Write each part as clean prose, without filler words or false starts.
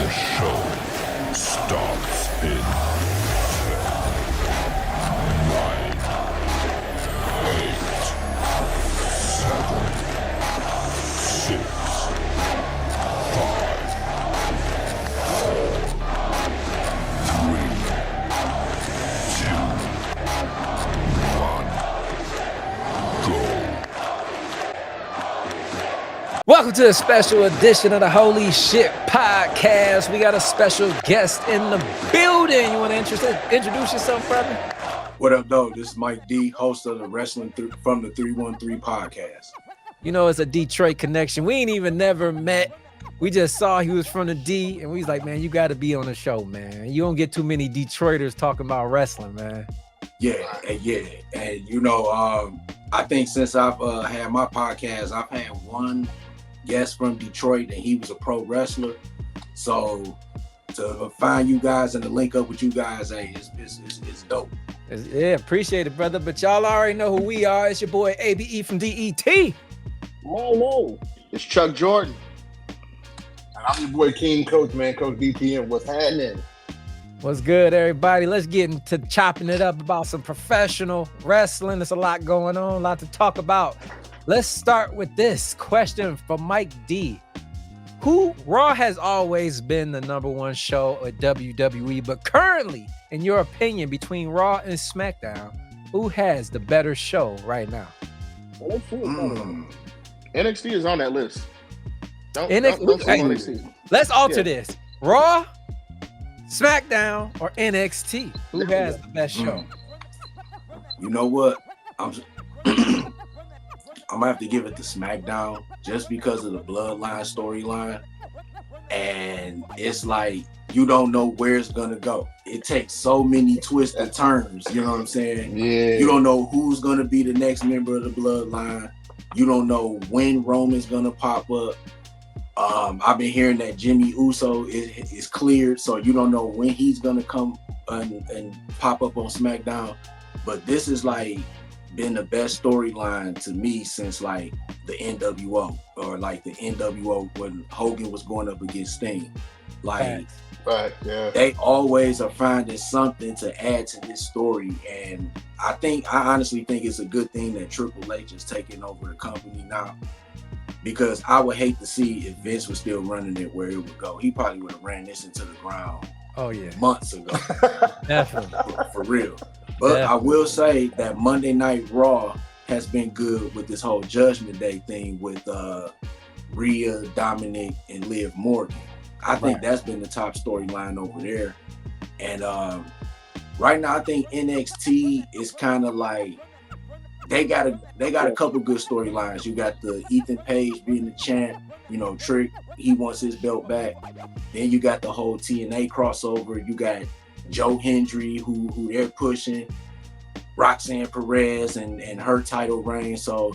The show starts in 9, 8, 7, 6, 5, 4, 3, 2, 1, go. Welcome to a special edition of the Holy Shhh Podcast. We got a special guest in the building. You want to introduce yourself, brother? What up, though? This is Mike D, host of the Wrestling from the 313 Podcast. You know, it's a Detroit connection. We ain't even never met. We just saw he was from the D, and we was like, man, you got to be on the show, man. You don't get too many Detroiters talking about wrestling, man. Yeah. And you know, I think since I've had my podcast, I've had one guest from Detroit, and he was a pro wrestler. So to find you guys and to link up with you guys, hey, it's dope. Yeah, appreciate it, brother. But y'all already know who we are. It's your boy ABE from DET. Whoa. It's Chuck Jordan. And I'm your boy King Coach, man. Coach DTM. What's happening? What's good, everybody? Let's get into chopping it up about some professional wrestling. There's a lot going on, a lot to talk about. Let's start with this question for Mike D. Raw has always been the number one show at WWE, but currently, in your opinion, between Raw and SmackDown, who has the better show right now? NXT is on that list. Don't say NXT. Let's alter this. Raw, SmackDown, or NXT? Who has the best show? You know what? I'm gonna have to give it to SmackDown just because of the bloodline storyline. And it's like you don't know where it's gonna go. It takes so many twists and turns, you know what I'm saying? Yeah. You don't know who's gonna be the next member of the bloodline. You don't know when Roman's gonna pop up. I've been hearing that Jimmy Uso is cleared, so you don't know when he's gonna come and pop up on SmackDown. But this is like been the best storyline to me since like the NWO or like the NWO when Hogan was going up against Sting. Like, right, yeah. They always are finding something to add to this story, and I honestly think it's a good thing that Triple H is taking over the company now, because I would hate to see if Vince was still running it where it would go. He probably would have ran this into the ground. Oh yeah, months ago. Definitely, for real. But I will say that Monday Night Raw has been good with this whole Judgment Day thing with Rhea, Dominic, and Liv Morgan. I think that's been the top storyline over there. And right now, I think NXT is kind of like they got a couple good storylines. You got the Ethan Page being the champ. You know, Trick, he wants his belt back. Then you got the whole TNA crossover. You got Joe Hendry, who they're pushing, Roxanne Perez and her title reign. So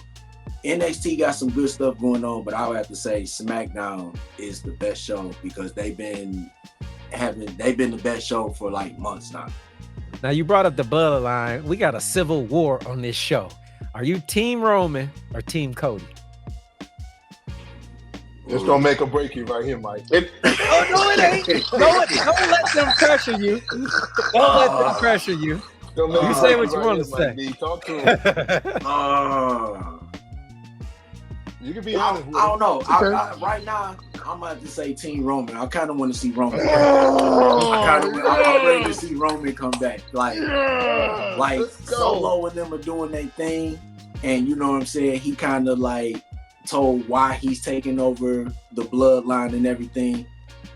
NXT got some good stuff going on, but I would have to say SmackDown is the best show because they've been the best show for like months now. Now you brought up the bloodline. We got a civil war on this show. Are you Team Roman or Team Cody? It's gonna make or break you right here, Mike. No, it ain't. Don't let them pressure you. Don't let them pressure you. You say what you want to say. Talk to him. You can be honest. I don't know. I right now, I'm about to say Team Roman. I kind of want to see Roman. I'm ready to see Roman come back. Like Solo and them are doing their thing, and you know what I'm saying. He kind of like told why he's taking over the bloodline and everything.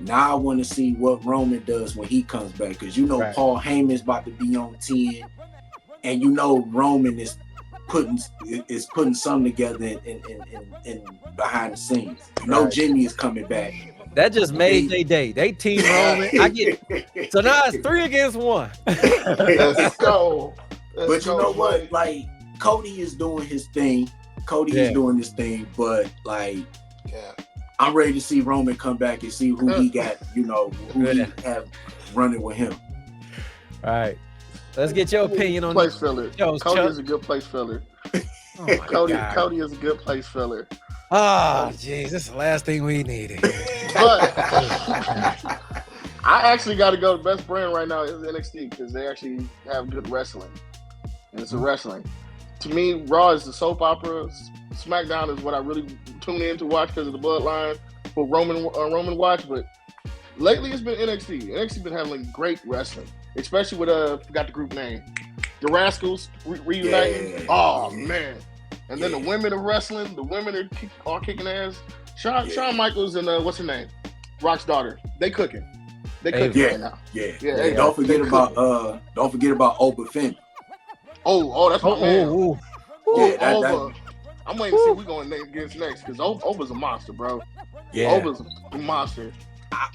Now I want to see what Roman does when he comes back, because you know Paul Heyman's about to be on 10, and you know Roman is putting something together in behind the scenes. You know Jimmy is coming back. That just made their day. They Team Roman. I get it. So now it's 3 against 1. Let's go. But you know what? Like Cody is doing his thing. But like, I'm ready to see Roman come back and see who he got, who he have running with him. All right. Let's get your opinion on place filler. Cody is a good place filler. Cody is a good place filler. Oh, jeez, this is the last thing we needed. I actually got to go. The best brand right now is NXT because they actually have good wrestling, and it's a wrestling. To me, Raw is the soap opera. SmackDown is what I really tune in to watch because of the bloodline for Roman watch. But lately, it's been NXT. NXT's been having great wrestling, especially with forgot the group name, the Rascals reuniting. Yeah, oh man! And then the women of wrestling, the women are kicking ass. Shawn Michaels and what's her name, Rock's daughter. They cooking. They cooking right now. Yeah. Hey, don't forget about Oba Femi. Oh, that's my man. Yeah, I'm waiting to see who we going against next because Oba's a monster, bro. Yeah. Oba's a monster.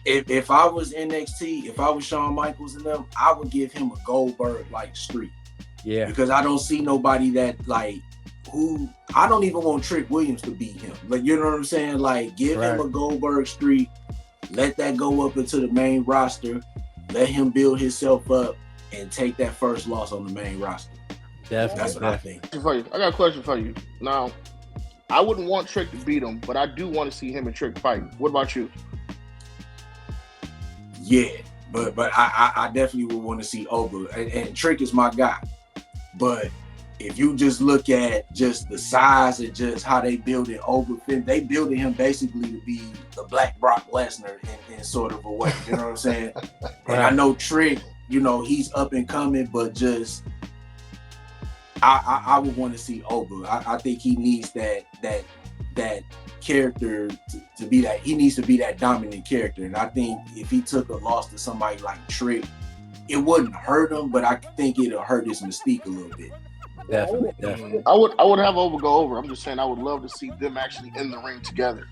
If I was NXT, if I was Shawn Michaels and them, I would give him a Goldberg-like streak. Yeah. Because I don't see nobody that who I don't even want Trick Williams to beat him. Like, you know what I'm saying? Like, give him a Goldberg streak. Let that go up into the main roster. Let him build himself up and take that first loss on the main roster. Definitely. That's what I think. I got a question for you. Now, I wouldn't want Trick to beat him, but I do want to see him and Trick fight. What about you? Yeah, but I definitely would want to see Oba. And Trick is my guy. But if you just look at just the size and just how they build it, they building him basically to be the Black Brock Lesnar in sort of a way. You know what I'm saying? And I know Trick, he's up and coming, but just I would want to see Oba. I think he needs that character to be that. He needs to be that dominant character. And I think if he took a loss to somebody like Trick, it wouldn't hurt him, but I think it'll hurt his mystique a little bit. Definitely. I would have Oba go over. I'm just saying I would love to see them actually in the ring together.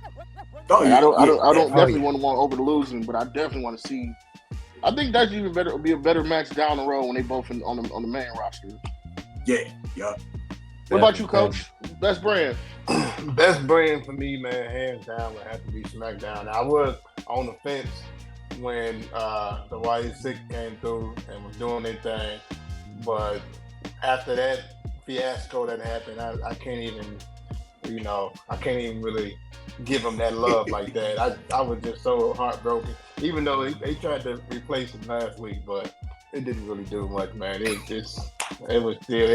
Oh, yeah. I don't definitely want Oba to lose him, but I definitely want to see. I think that's even better. It'll be a better match down the road when they both on the main roster. Yeah. What about you, Coach? Best brand. Best brand for me, man, hands down, would have to be SmackDown. I was on the fence when the YE6 came through and was doing their thing, but after that fiasco that happened, I can't even, I can't even really give them that love like that. I was just so heartbroken, even though they tried to replace it last week, but it didn't really do much, man. It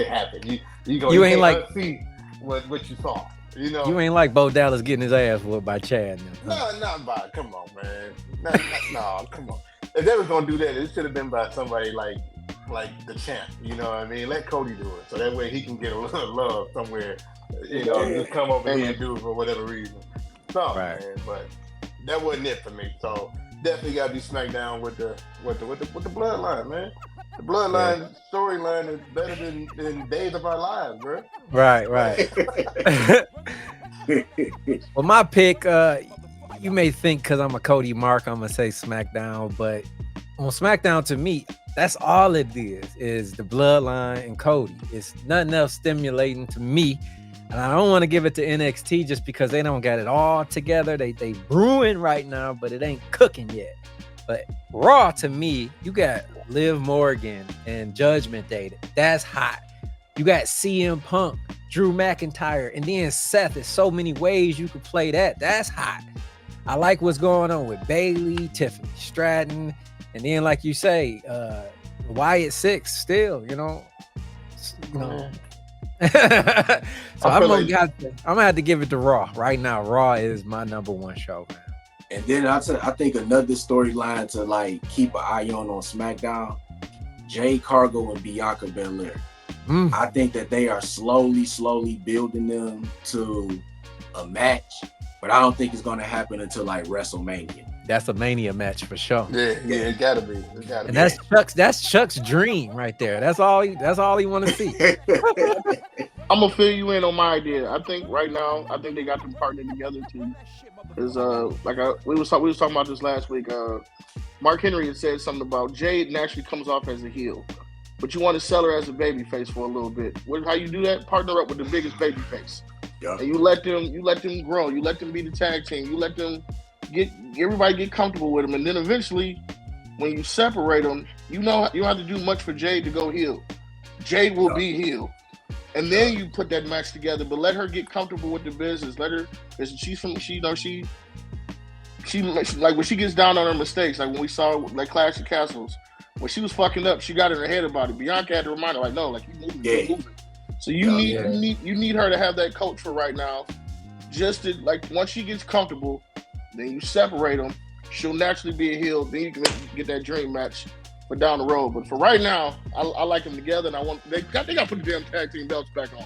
happened. You ain't like see what you saw. You ain't like Bo Dallas getting his ass whooped by Chad. No, not by. Come on, man. No, come on. If they was gonna do that, it should have been by somebody like the champ. You know what I mean? Let Cody do it, so that way he can get a little love somewhere. Just come over here and do it for whatever reason. No, man, but that wasn't it for me. So definitely gotta be SmackDown with the bloodline, man. The bloodline storyline is better than Days of Our Lives, bro. Right. Well, my pick, you may think because I'm a Cody Mark, I'm gonna say SmackDown, but on SmackDown, to me, that's all it is the bloodline and Cody. It's nothing else stimulating to me. And I don't want to give it to NXT just because they don't got it all together. They brewing right now, but it ain't cooking yet. But Raw, to me, you got Liv Morgan and Judgment Day. That's hot. You got CM Punk, Drew McIntyre, and then Seth. There's so many ways you could play that. That's hot. I like what's going on with Bayley, Tiffany Stratton, and then, like you say, Wyatt Six still, So I'm gonna have to give it to Raw right now. Raw is my number one show, man. And then I think another storyline to keep an eye on SmackDown, Jade Cargill and Bianca Belair. I think that they are slowly building them to a match, but I don't think it's gonna happen until WrestleMania. That's a Mania match for sure. Yeah, it gotta be. And that's Chuck's dream right there. That's all he want to see. I'm gonna fill you in on my idea. I think right now, they got them partnered together too. Because we was talking about this last week. Mark Henry had said something about Jade naturally comes off as a heel, but you want to sell her as a baby face for a little bit. How you do that? Partner up with the biggest baby face. Yeah. And you let them grow. You let them be the tag team. You let them everybody get comfortable with them, and then eventually, when you separate them, you don't have to do much for Jade to go heel. Jade will be heel, and then you put that match together. But let her get comfortable with the business. Let her, because she she like when she gets down on her mistakes, like when we saw like Clash of Castles, when she was fucking up, she got in her head about it. Bianca had to remind her, like, no, like you moving. So you need her to have that coach for right now. Just to, like, once she gets comfortable, then you separate them. She'll naturally be a heel. Then you can get that dream match for down the road. But for right now, I like them together, and they got to put the damn tag team belts back on.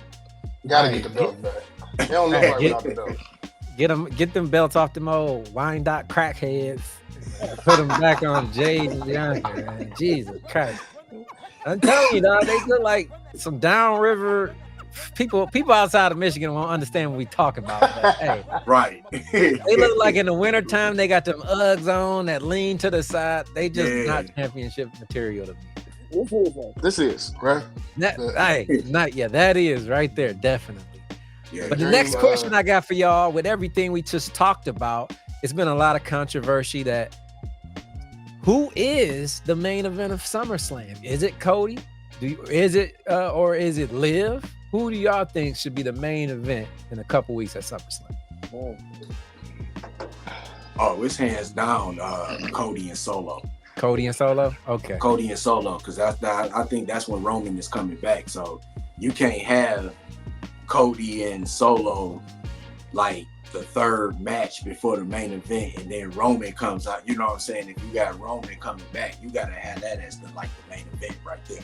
Gotta get the belts back. They don't look right without the belts. Get them belts off them old Wyandotte crackheads. Put them back on Jade and Bianca, man. Jesus Christ. I'm telling you, dog, they look like some downriver people outside of Michigan won't understand what we talk about. But, hey, right. They look like in the wintertime they got them Uggs on that lean to the side. They just not championship material to me. This is right. That is right there, definitely. Yeah, but the next question I got for y'all, with everything we just talked about, it's been a lot of controversy that who is the main event of SummerSlam? Is it Cody? Or is it Liv? Who do y'all think should be the main event in a couple weeks at SummerSlam? Oh, it's hands down Cody and Solo. Cody and Solo? Okay. Cody and Solo, because I think that's when Roman is coming back. So you can't have Cody and Solo like the third match before the main event, and then Roman comes out. You know what I'm saying? If you got Roman coming back, you gotta have that as the main event right there.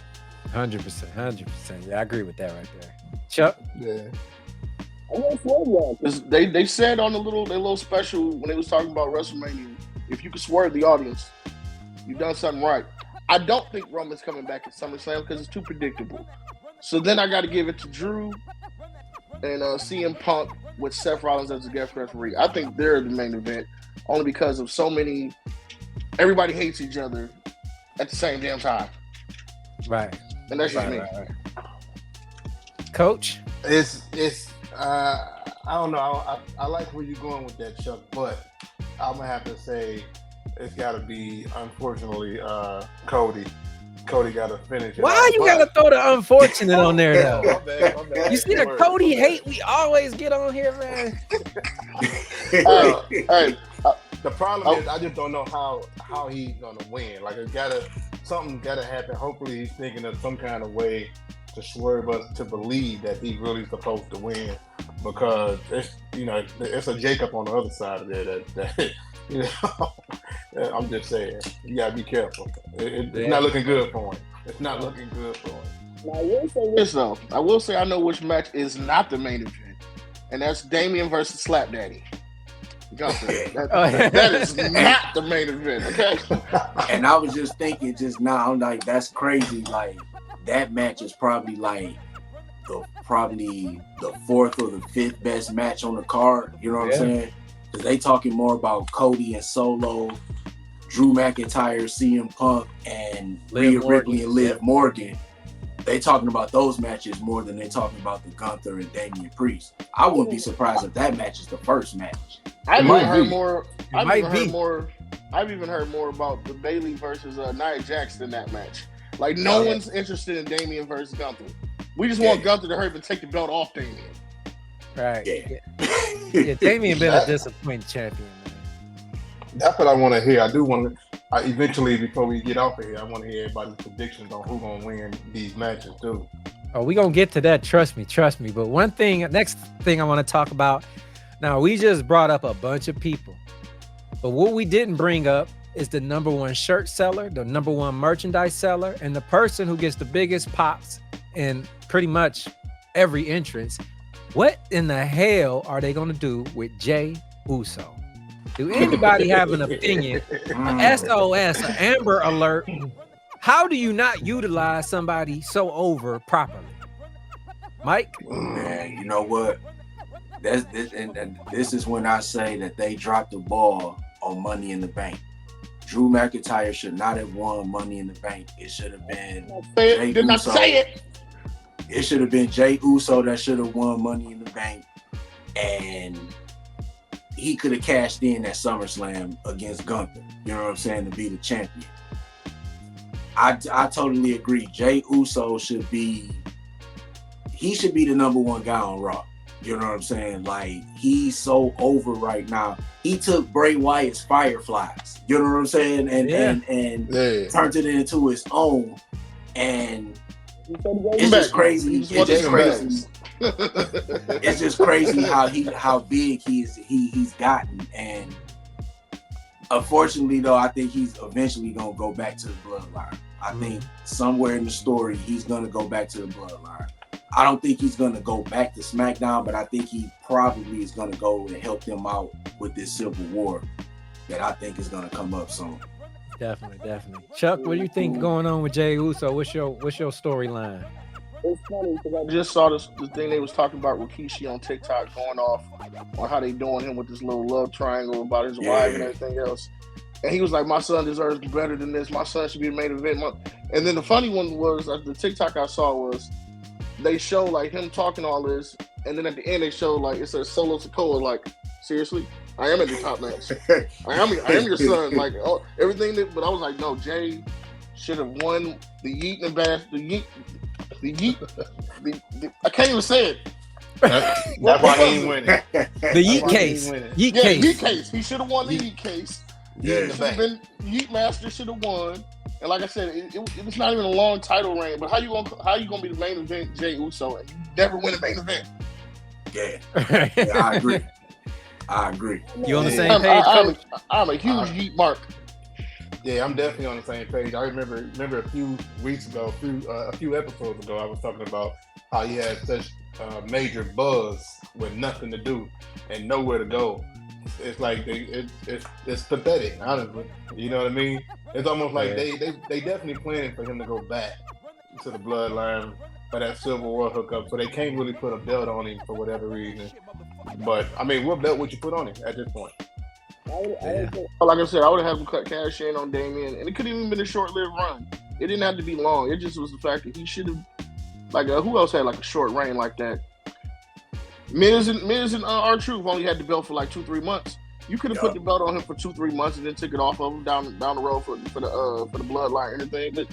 100%. Yeah, I agree with that right there. Chuck? Yeah. They said on their little special when they was talking about WrestleMania, if you could swerve the audience, you've done something right. I don't think Roman's coming back at SummerSlam because it's too predictable. So then I got to give it to Drew and CM Punk with Seth Rollins as the guest referee. I think they're the main event only because of everybody hates each other at the same damn time. Right. And that's just me. Right. Coach? It's I don't know. I like where you're going with that, Chuck, but I'm gonna have to say it's got to be, unfortunately, Cody. Cody got to finish it. Why you got to throw the unfortunate on there, though? My bad. You see the Cody hate we always get on here, man? The problem is I just don't know how he's gonna win. Like something gotta happen. Hopefully he's thinking of some kind of way to swerve us to believe that he's really supposed to win, because it's a Jacob on the other side of there that I'm just saying, you gotta be careful. It's not looking good for him. It's not looking good for him. Now, I will say this though. I will say I know which match is not the main event, and that's Damian versus Slap Daddy. That is not the main event, okay? And I was just thinking just now, I'm like, that's crazy. Like, that match is probably like the fourth or the fifth best match on the card. You know what I'm saying? Because they talking more about Cody and Solo, Drew McIntyre, CM Punk, and Rhea Ripley and Liv Morgan. They talking about those matches more than they talking about the Gunther and Damian Priest. I wouldn't be surprised if that match is the first match. I've even heard more about the Bayley versus Nia Jax in that match. Like, no one's interested in Damian versus Gunther. We just want Gunther to hurry up and take the belt off Damian. Right. Yeah, Damian been a disappointing champion, man. That's what I want to hear. I do want to. Eventually, before we get off of here, I want to hear everybody's predictions on who's gonna win these matches too. Oh, we gonna get to that. Trust me. But next thing I want to talk about. Now, we just brought up a bunch of people, but what we didn't bring up is the number one shirt seller, the number one merchandise seller, and the person who gets the biggest pops in pretty much every entrance. What in the hell are they gonna do with Jey Uso? Do anybody have an opinion? SOS, an Amber Alert. How do you not utilize somebody so over properly? Mike? Man, you know what? This is when I say that they dropped the ball on Money in the Bank. Drew McIntyre should not have won Money in the Bank. It should have been Jey Uso. It should have been Jey Uso that should have won Money in the Bank, and he could have cashed in at SummerSlam against Gunther. You know what I'm saying? To be the champion. I totally agree. Jey Uso should be the number one guy on Raw. You know what I'm saying? Like, he's so over right now. He took Bray Wyatt's Fireflies. You know what I'm saying? And turned it into his own. And it's just crazy. It's just crazy. It's just crazy how big he's gotten. And unfortunately, though, I think he's eventually gonna go back to the bloodline. I think somewhere in the story he's gonna go back to the bloodline. I don't think he's gonna go back to SmackDown, but I think he probably is gonna go and help them out with this civil war that I think is gonna come up soon. Definitely. Chuck, what do you think going on with Jey Uso? What's your storyline? It's funny because I just saw the thing they was talking about with Rikishi on TikTok going off on how they doing him with this little love triangle about his wife and everything else. And he was like, my son deserves better than this. My son should be the main event. And then the funny one was, the TikTok I saw was, they show like him talking all this, and then at the end they show like it says Solo Sikoa, like, seriously, I am at the top match. I am your son, like everything that. But I was like, no, Jay should have won the Yeet and Bash, the Yeet. I can't even say it. That's why he ain't winning. The Yeet case. Yeet case. He should have won the Yeet case. Yeah, should have been Yeet Master. Should have won. And like I said, it's not even a long title reign. But how you gonna be the main event, Jey Uso, and you never win a main event? Yeah, I agree. You on the same page? I'm a huge Yeet mark. Yeah, I'm definitely on the same page. I remember a few weeks ago, a few episodes ago, I was talking about how he had such major buzz with nothing to do and nowhere to go. It's like it's pathetic, honestly. You know what I mean? It's almost like they definitely planning for him to go back to the bloodline for that Civil War hookup, so they can't really put a belt on him for whatever reason. But I mean, what belt would you put on him at this point? Like I said, I would have him cut cash in on Damian, and it could have even been a short-lived run. It didn't have to be long. It just was the fact that he should have, like, who else had like a short reign like that? Miz and R-Truth only had the belt for like 2-3 months. You could have put the belt on him for 2-3 months and then took it off of him down the road for the bloodline and everything. But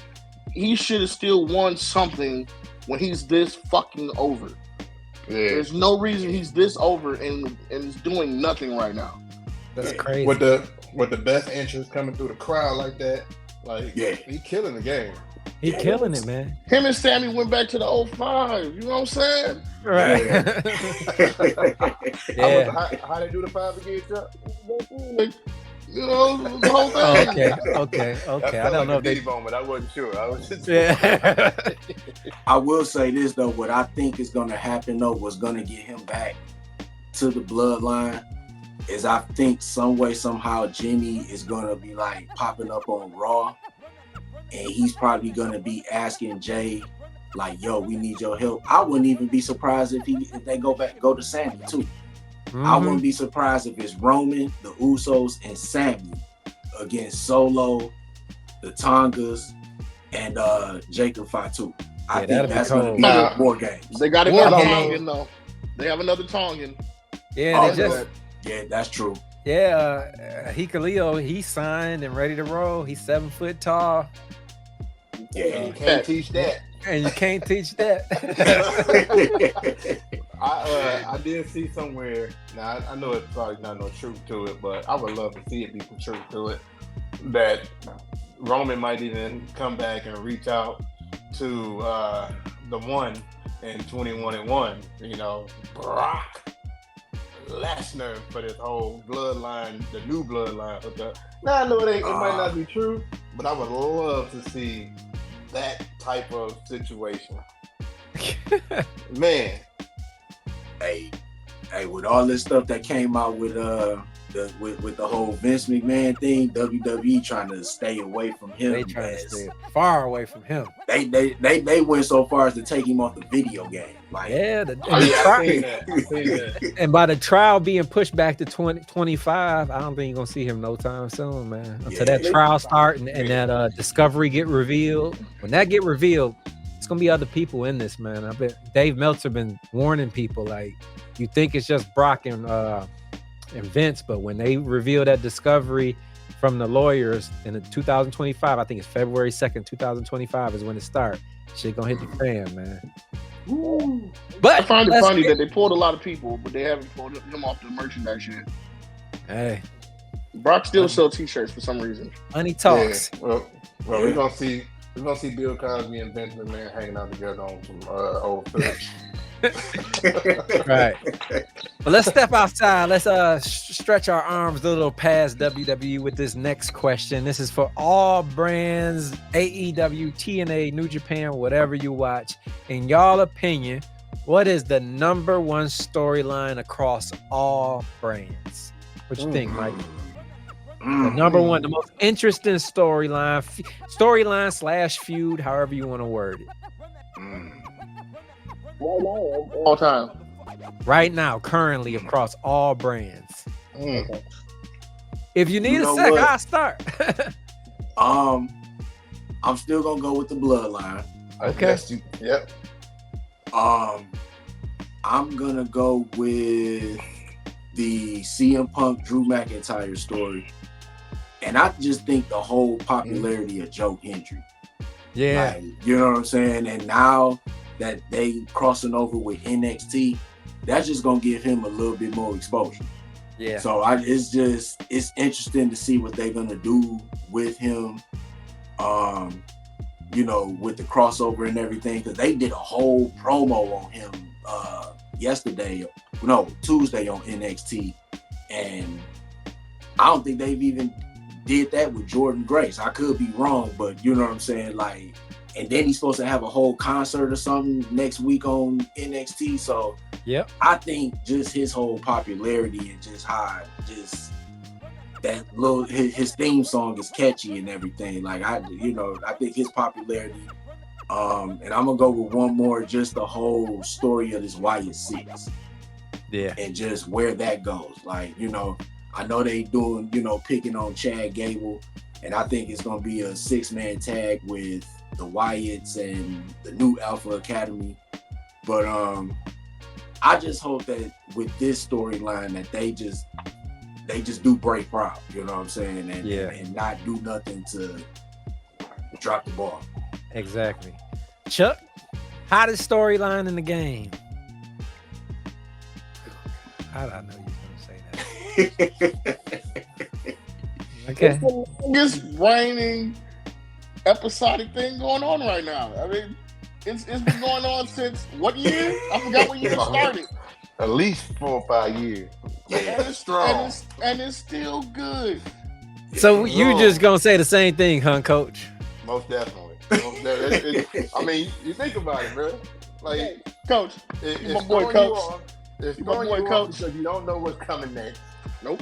he should have still won something when he's this fucking over. Yeah. There's no reason he's this over and is doing nothing right now. That's crazy. With the best entrance coming through the crowd like that, like he killing the game. He killing it, man. Him and Sammy went back to the 05. You know what I'm saying? Right. How they do the 5 again, Chuck? You know, the whole thing. Okay. I don't know if they moment. I wasn't sure. I was just I will say this though. What I think is going to happen though, what's going to get him back to the bloodline, is I think some way somehow Jimmy is going to be like popping up on Raw. And he's probably gonna be asking Jay, like, "Yo, we need your help." I wouldn't even be surprised if they go to Sammy too. I wouldn't be surprised if it's Roman, the Usos, and Sammy against Solo, the Tongas, and Jacob Fatu. I think that's gonna be a war game. They got another Tongan though. They have another Tongan. Yeah, that's true. Yeah, Hikuleo, he signed and ready to roll. He's 7 foot tall. Yeah, you can't teach that. And you can't teach that. I did see somewhere. Now I know it's probably not no truth to it, but I would love to see it be some truth to it. That Roman might even come back and reach out to the one in 21-1. You know, Brock Lesnar for this whole bloodline, the new bloodline hookup. Now I know it might not be true, but I would love to see that type of situation. Man. Hey, with all this stuff that came out with the whole Vince McMahon thing, WWE trying to stay away from him. They trying to stay far away from him. They went so far as to take him off the video game. Like, and by the trial being pushed back to 2025, I don't think you're gonna see him no time soon, man. Until that trial start and that discovery get revealed. When that get revealed, it's gonna be other people in this, man. I bet Dave Meltzer been warning people, like, you think it's just Brock and Vince, but when they reveal that discovery from the lawyers in 2025, I think it's February 2nd, 2025 is when it starts. Shit gonna hit the fan, man. But I find it let's funny get- that they pulled a lot of people, but they haven't pulled him off the merchandise yet. Hey, Brock still sells T-shirts for some reason. money talks. Yeah. Well, we're gonna see Bill Cosby and Vince McMahon hanging out together on some old footage. Right. But let's step outside. Let's stretch our arms a little past WWE with this next question. This is for all brands, AEW, TNA, New Japan, whatever you watch. In y'all opinion, what is the number one storyline across all brands? What you think, Mike? The number one, the most interesting storyline / feud, however you want to word it. All time. Right now, currently across all brands. If you need You a know sec, what? I'll start. I'm still gonna go with the bloodline. Okay. Yep. I'm gonna go with the CM Punk Drew McIntyre story. And I just think the whole popularity of Joe Hendry. Yeah. Like, you know what I'm saying? And now that they crossing over with NXT, that's just gonna give him a little bit more exposure. Yeah. So it's interesting to see what they're gonna do with him. You know, with the crossover and everything, because they did a whole promo on him Tuesday on NXT, and I don't think they've even did that with Jordan Grace. I could be wrong, but you know what I'm saying, like. And then he's supposed to have a whole concert or something next week on NXT. So Yep. I think just his whole popularity and just how just that little his theme song is catchy and everything. Like I think his popularity. And I'm gonna go with one more, just the whole story of this Wyatt Six. Yeah. And just where that goes. Like, you know, I know they doing, picking on Chad Gable, and I think it's gonna be a 6-man tag with the Wyatts and the new Alpha Academy. But I just hope that with this storyline that they just do break proud, you know what I'm saying? And not do nothing to drop the ball. Exactly. Chuck, hottest storyline in the game. I know you was gonna say that. Okay. It's the longest reigning episodic thing going on right now. I mean, it's been going on since what year? I forgot what year it started. At least 4 or 5 years. And it's strong. And it's still good. So you just gonna say the same thing, huh, Coach? Most definitely. I mean, you think about it, bro. Like, Coach, it's my boy throwing Coach. you off. It's You my throwing boy you off Coach. because you don't know what's coming next. Nope.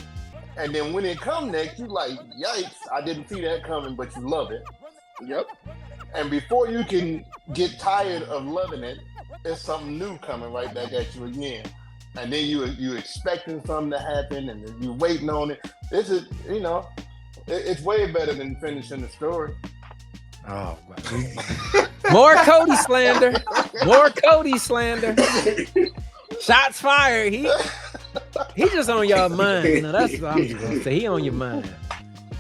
And then when it comes next, you like, yikes, I didn't see that coming, but you love it. Yep. And before you can get tired of loving it, there's something new coming right back at you again. And then you expecting something to happen, and then you waiting on it. This is, it's way better than finishing the story. Oh, more Cody slander. More Cody slander. Shots fired. He just on y'all mind. That's what I'm just gonna say. He on your mind.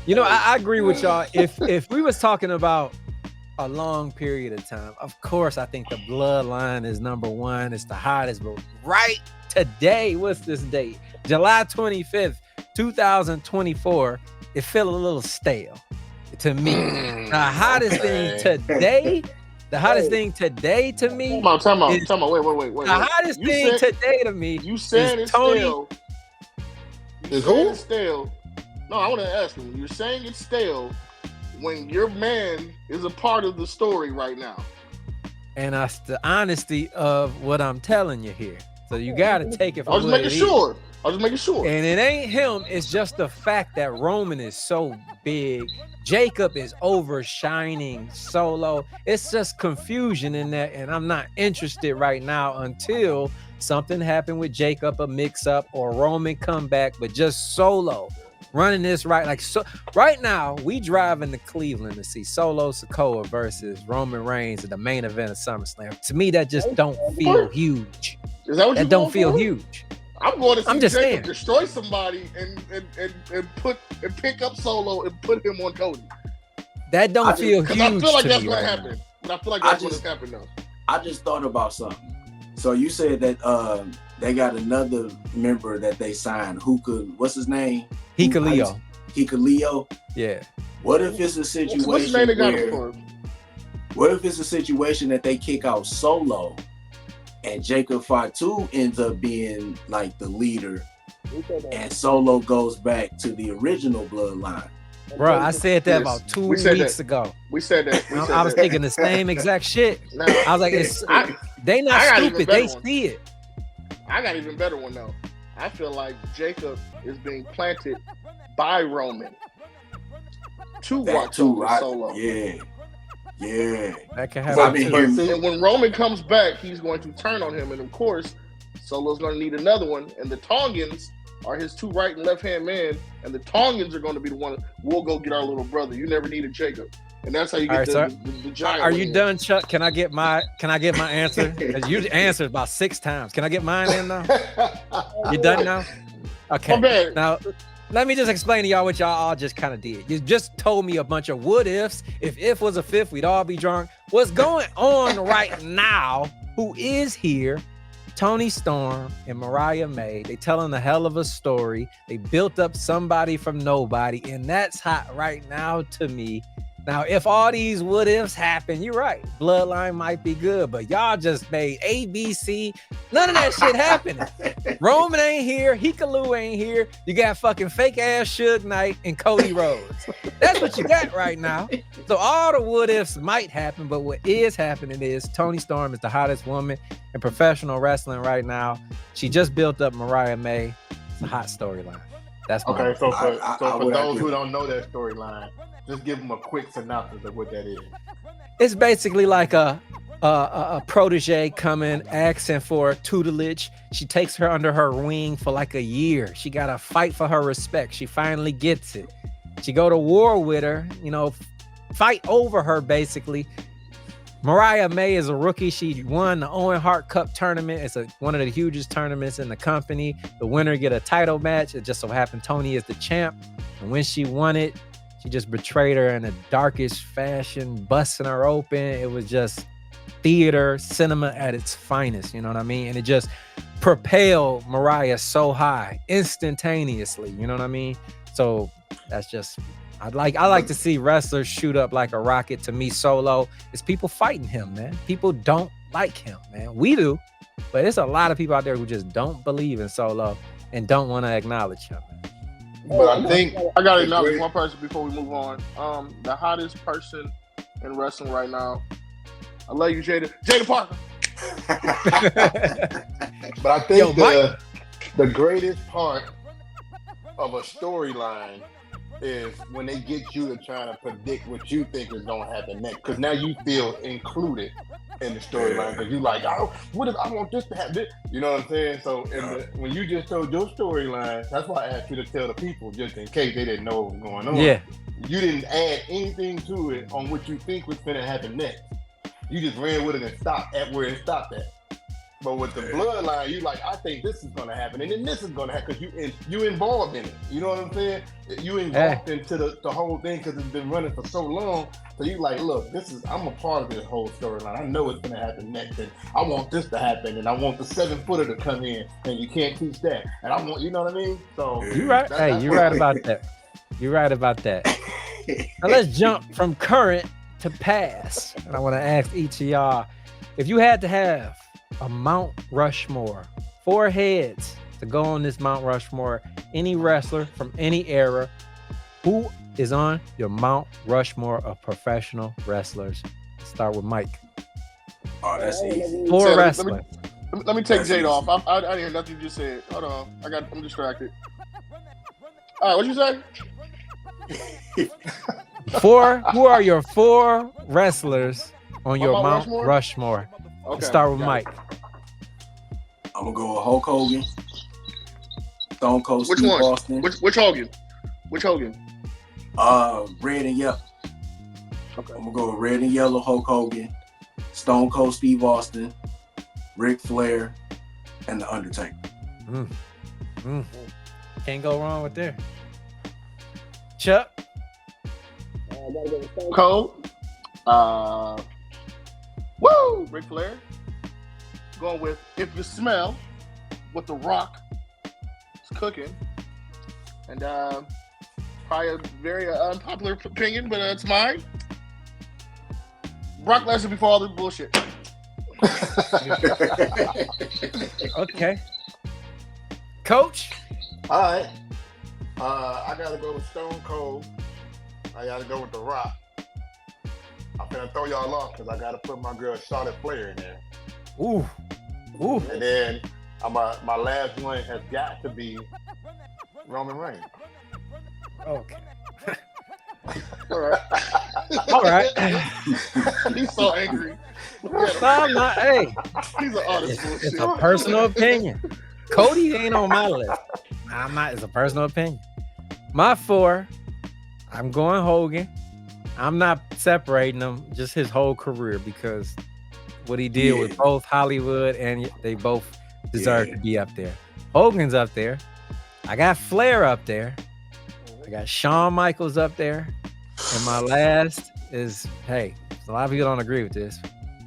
I agree with y'all. If we was talking about a long period of time, of course I think the bloodline is number one. It's the hottest, but right today, what's this date? July 25th, 2024. It felt a little stale to me. The hottest thing today. The hottest thing today to me. Time out. Wait. The hottest thing today to me. You said it's Tony. stale. Is who? It's stale. No, I want to ask you. You're saying it's stale when your man is a part of the story right now. And that's the honesty of what I'm telling you here. So you got to take it from I was just making sure. And it ain't him. It's just the fact that Roman is so big. Jacob is overshining Solo. It's just confusion in that. And I'm not interested right now until something happened with Jacob, a mix up, or Roman come back, but just Solo running this right. Like, so right now we driving to Cleveland to see Solo Sikoa versus Roman Reigns in the main event of SummerSlam. To me, that just don't feel huge. Is that what That don't feel huge. I'm going to see just Jacob saying. destroy somebody and pick up Solo and put him on Cody. That don't feel huge. I feel like to that's me what right happened. now. I feel like that's what has happened though. I just thought about something. So you said that they got another member that they signed. What's his name? Hikuleo. Hikuleo. Yeah. What if it's a situation What's the name they got him for? What if it's a situation that they kick out Solo and Jacob Fatu ends up being like the leader and Solo goes back to the original bloodline? Bro, I said that about 2 weeks ago. We said that. I was thinking the same exact shit. Now, I was like, they not stupid. They see it. I got even better one though. I feel like Jacob is being planted by Roman to watch over Solo. Yeah. That can happen. And when Roman comes back, he's going to turn on him. And of course, Solo's going to need another one. And the Tongans are his two right and left hand men. And the Tongans are going to be the one, we'll go get our little brother. You never needed Jacob. And that's how you get the giant. Are you done, Chuck? Can I get my answer? Because you answered about 6 times. Can I get mine in now? You done now? Okay. Now, let me just explain to y'all what y'all all just kind of did. You just told me a bunch of what ifs. If was a fifth, we'd all be drunk. What's going on right now? Who is here? Toni Storm and Mariah May. They telling a hell of a story. They built up somebody from nobody, and that's hot right now to me. Now, if all these what ifs happen, you're right. Bloodline might be good, but y'all just made ABC. None of that shit happening. Roman ain't here. Hikuleo ain't here. You got fucking fake ass Suge Knight and Cody Rhodes. That's what you got right now. So all the what ifs might happen, but what is happening is Toni Storm is the hottest woman in professional wrestling right now. She just built up Mariah May. It's a hot storyline. That's okay. So for those who don't know that storyline, just give them a quick synopsis of what that is. It's basically like a protege coming, asking for tutelage. She takes her under her wing for like a year. She got to fight for her respect. She finally gets it. She go to war with her, fight over her basically. Mariah May is a rookie. She won the Owen Hart Cup tournament. It's one of the hugest tournaments in the company. The winner get a title match. It just so happened Toni is the champ. And when she won it, she just betrayed her in the darkest fashion, busting her open. It was just theater, cinema at its finest. You know what I mean? And it just propelled Mariah so high instantaneously. You know what I mean? So that's just, I like to see wrestlers shoot up like a rocket. To me, Solo is people fighting him, man. People don't like him, man. We do, but there's a lot of people out there who just don't believe in Solo and don't want to acknowledge him, man. But I think I gotta acknowledge one person before we move on. The hottest person in wrestling right now. I love you, Jada Parker. But I think the greatest part of a storyline is when they get you to try to predict what you think is gonna happen next. Because now you feel included in the storyline. Because you like, oh, what if I want this to happen? You know what I'm saying? So when you just told your storyline, that's why I asked you to tell the people just in case they didn't know what was going on. Yeah. You didn't add anything to it on what you think was gonna happen next. You just ran with it and stopped at where it stopped at. But with the bloodline, you like, I think this is gonna happen, and then this is gonna happen because you involved in it. You know what I'm saying? You involved into the whole thing because it's been running for so long. So you like, look, I'm a part of this whole storyline. I know it's gonna happen next, and I want this to happen, and I want the 7-footer to come in, and you can't teach that. And I want, you know what I mean? So you're right. You're right about that. You're right about that. Now let's jump from current to past, and I want to ask each of y'all, if you had to have a Mount Rushmore, 4 heads to go on this Mount Rushmore, any wrestler from any era, who is on your Mount Rushmore of professional wrestlers? Let's start with Mike. Oh, that's easy. 4 wrestlers. Let me take Jade off. I didn't hear nothing you just said. Hold on. I'm distracted. All right, what'd you say? 4. Who are your 4 wrestlers on your Mount Rushmore? Rushmore? Okay. Let's start with Mike. I'm gonna go with Hulk Hogan, Stone Cold Which Steve one? Austin. Which Hogan? Which Hogan? Red and yellow. Okay. I'm gonna go with red and yellow Hulk Hogan, Stone Cold Steve Austin, Ric Flair, and The Undertaker. Can't go wrong with there. Chuck. Cole. Ric Flair. going with If You Smell with The Rock. It's cooking. And probably a very unpopular opinion, but it's mine. Brock Lesnar before all this bullshit. Okay. Coach? All right. I gotta go with Stone Cold. I gotta go with The Rock. I'm gonna throw y'all off because I gotta put my girl Charlotte Flair in there. Ooh. Ooh. And then my last one has got to be Roman Reigns. Okay. All right. All right. He's so angry. I'm not, hey, He's an honest it's bullshit. a personal opinion. Cody ain't on my list. It's a personal opinion. My 4, I'm going Hogan. I'm not separating him, just his whole career, because what he did with both Hollywood and they both deserve to be up there. Hogan's up there. I got Flair up there. I got Shawn Michaels up there. And my last is, hey, a lot of people don't agree with this.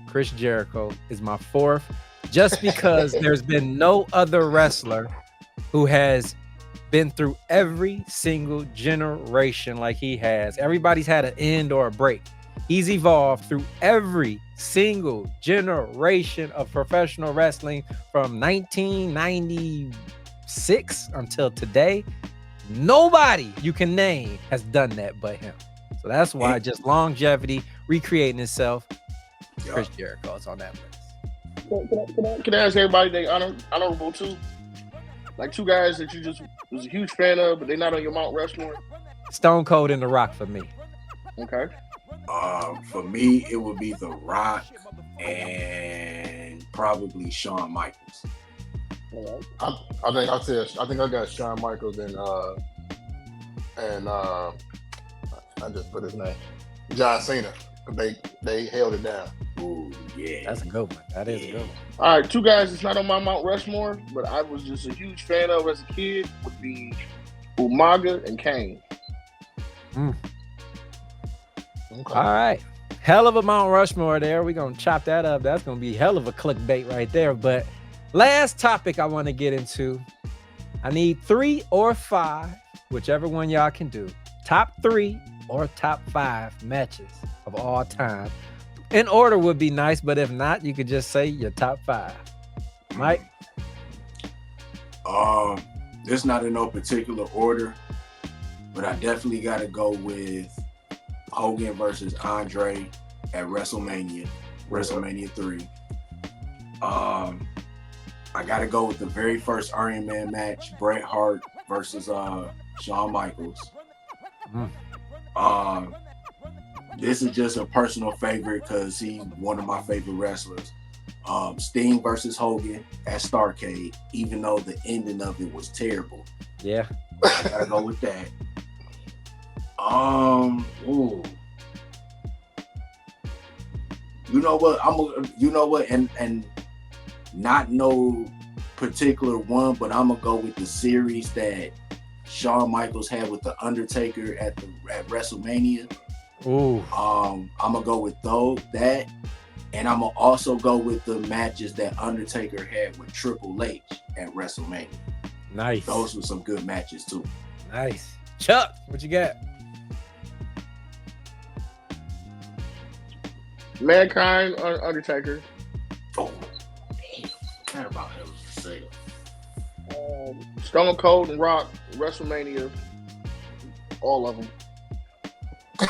Chris Jericho is my 4th, just because there's been no other wrestler who has been through every single generation like he has. Everybody's had an end or a break. He's evolved through every single generation of professional wrestling from 1996 until today. Nobody you can name has done that but him. So that's why just longevity, recreating itself, Chris Jericho is on that list. Can I ask everybody they honorable too? Like 2 guys that you just was a huge fan of, but they're not on your Mount Rushmore? Stone Cold and The Rock for me. Okay. For me, it would be The Rock and probably Shawn Michaels. All I think I got Shawn Michaels and I just put his name, John Cena. They held it down. Ooh, yeah. That's a good one. That is a good one. All right, 2 guys that's not on my Mount Rushmore, but I was just a huge fan of as a kid would be Umaga and Kane. Mm. Okay. All right. Hell of a Mount Rushmore there. We're going to chop that up. That's going to be hell of a clickbait right there. But last topic I want to get into. I need 3 or 5, whichever one y'all can do. Top 3 or top 5 matches of all time. In order would be nice, but if not, you could just say your top 5. Mike? It's not in no particular order, but I definitely got to go with Hogan versus Andre at WrestleMania 3. I got to go with the very first Iron Man match, Bret Hart versus Shawn Michaels. This is just a personal favorite because he's one of my favorite wrestlers. Sting versus Hogan at Starrcade, even though the ending of it was terrible. Yeah. I gotta go with that. You know what? And not no particular one, but I'm gonna go with the series that Shawn Michaels had with the Undertaker at WrestleMania. Ooh. I'm gonna go with that, and I'm gonna also go with the matches that Undertaker had with Triple H at WrestleMania. Nice. Those were some good matches too. Nice. Chuck, what you got? Mankind, Undertaker. Oh, damn. Care about Hell in a Cell. Stone Cold and Rock, WrestleMania, all of them. I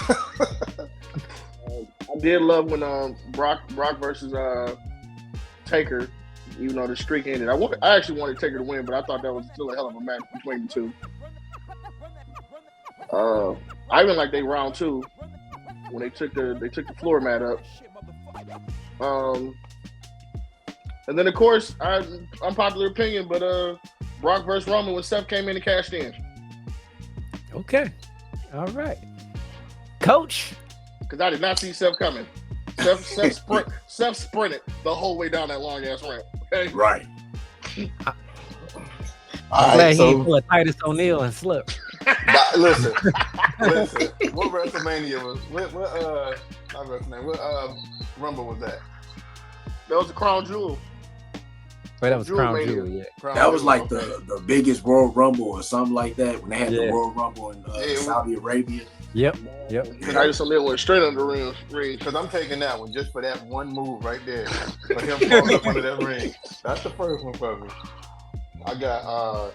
did love when Brock versus Taker, even though the streak ended. I actually wanted Taker to win, but I thought that was still a hell of a match between the 2. I even like they round 2 when they took the floor mat up. And then of course, unpopular opinion, but Brock versus Roman when Seth came in and cashed in. Okay. All right. Coach. Because I did not see Seth coming. Seth sprinted the whole way down that long ass ramp. Okay? Right. I'm glad he didn't pull a Titus O'Neil and slip. Listen. What WrestleMania was? What not WrestleMania? What Rumble was that? That was the crown jewel. But that was Crown Mania. Jewel, yeah. That was like the biggest Royal Rumble or something like that when they had the Royal Rumble in Saudi Arabia. Yep. I just went straight on the ring. Because I'm taking that one just for that one move right there. For him falling up under that ring. That's the first one for me. I got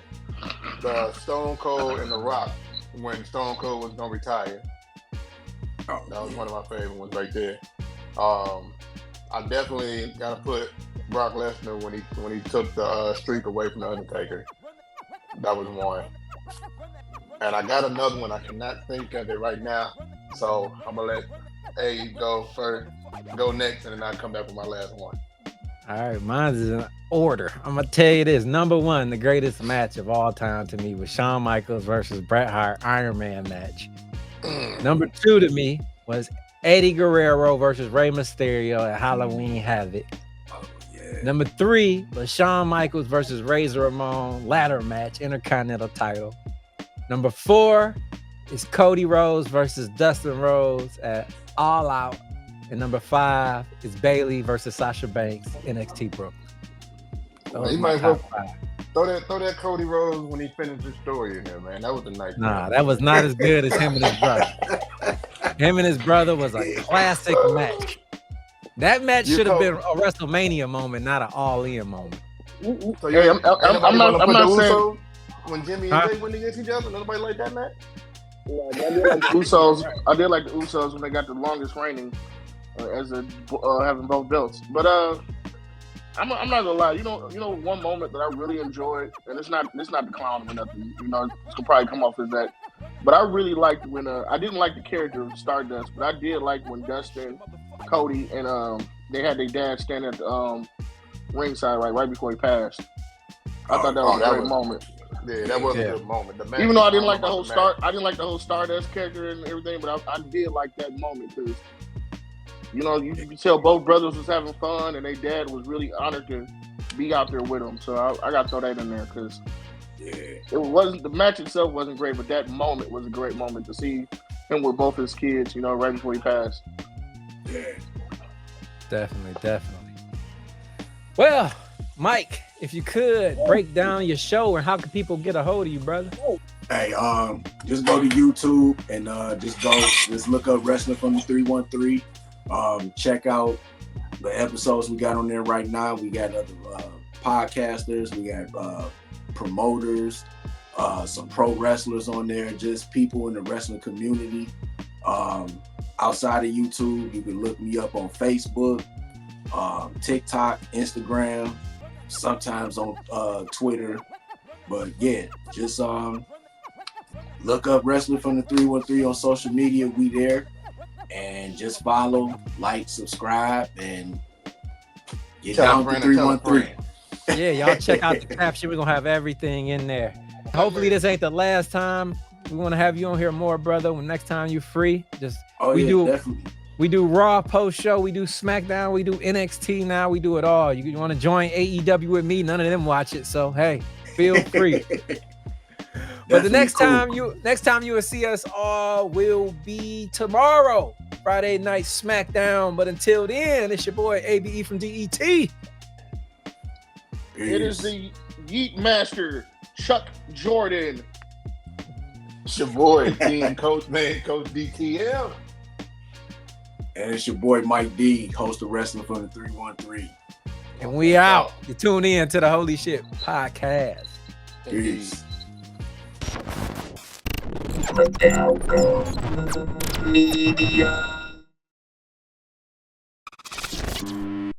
the Stone Cold and The Rock when Stone Cold was gonna retire. That was one of my favorite ones right there. I definitely gotta put Brock Lesnar when he took the streak away from the Undertaker. That was one. And I got another one. I cannot think of it right now. So I'm gonna let A go next, and then I'll come back with my last one. All right, mine is in order. I'm gonna tell you this: number one, the greatest match of all time to me was Shawn Michaels versus Bret Hart Iron Man match. Number two to me was Eddie Guerrero versus Rey Mysterio at Halloween Havoc. Number three was Shawn Michaels versus Razor Ramon ladder match, Intercontinental title. Number four is Cody Rhodes versus Dustin Rhodes at All Out. And number five is Bayley versus Sasha Banks, NXT Brooklyn. He might well throw that Cody Rhodes when he finished his story in there, man. That was a nice. Nah, that was not as good as him and his brother. Him and his brother was a classic match. That match should have been a WrestleMania moment, not an All-In moment. So Hey, I'm not saying when Jimmy and Jay went against each other, nobody like that match. I did like the Usos when they got the longest reigning as having both belts. But I'm not gonna lie. You know, one moment that I really enjoyed, and it's not the clown or nothing. You know, it's gonna probably come off as that. But I really liked when I didn't like the character of Stardust, but I did like when Dustin, Cody, and they had their dad stand at the ringside right before he passed. I thought that was a great moment. Yeah, that was a good moment. Even though I didn't like the whole Stardust character and everything, but I did like that moment because you know you could tell both brothers was having fun and their dad was really honored to be out there with them. So I got to throw that in there because the match itself wasn't great, but that moment was a great moment to see him with both his kids. You know, right before he passed. Yeah, Definitely. Well, Mike, if you could break down your show and how can people get a hold of you, brother? Hey, just go to YouTube and just look up Wrestling from the 313. Check out the episodes we got on there right now. We got other podcasters, we got promoters, some pro wrestlers on there, just people in the wrestling community. Outside of YouTube, you can look me up on Facebook, TikTok, Instagram, sometimes on Twitter. But yeah, just look up Wrestling from the 313 on social media. We there. And just follow, like, subscribe, and get down to 313. Yeah, y'all check out the caption. We're going to have everything in there. Hopefully this ain't the last time. We want to have you on here more, brother. When next time you're free, Definitely. We do Raw post show, we do SmackDown, we do NXT now, we do it all. You want to join AEW with me? None of them watch it, so hey, feel free. But the next time you will see us all will be tomorrow, Friday night SmackDown. But until then, it's your boy ABE from DET. It is the Yeet Master Chuck Jordan. It's your boy, Team Coach DTM. And it's your boy Mike D, host of Wrestling from the 313. And we out. You tune in to the Holy Shhh Podcast. Peace. Media.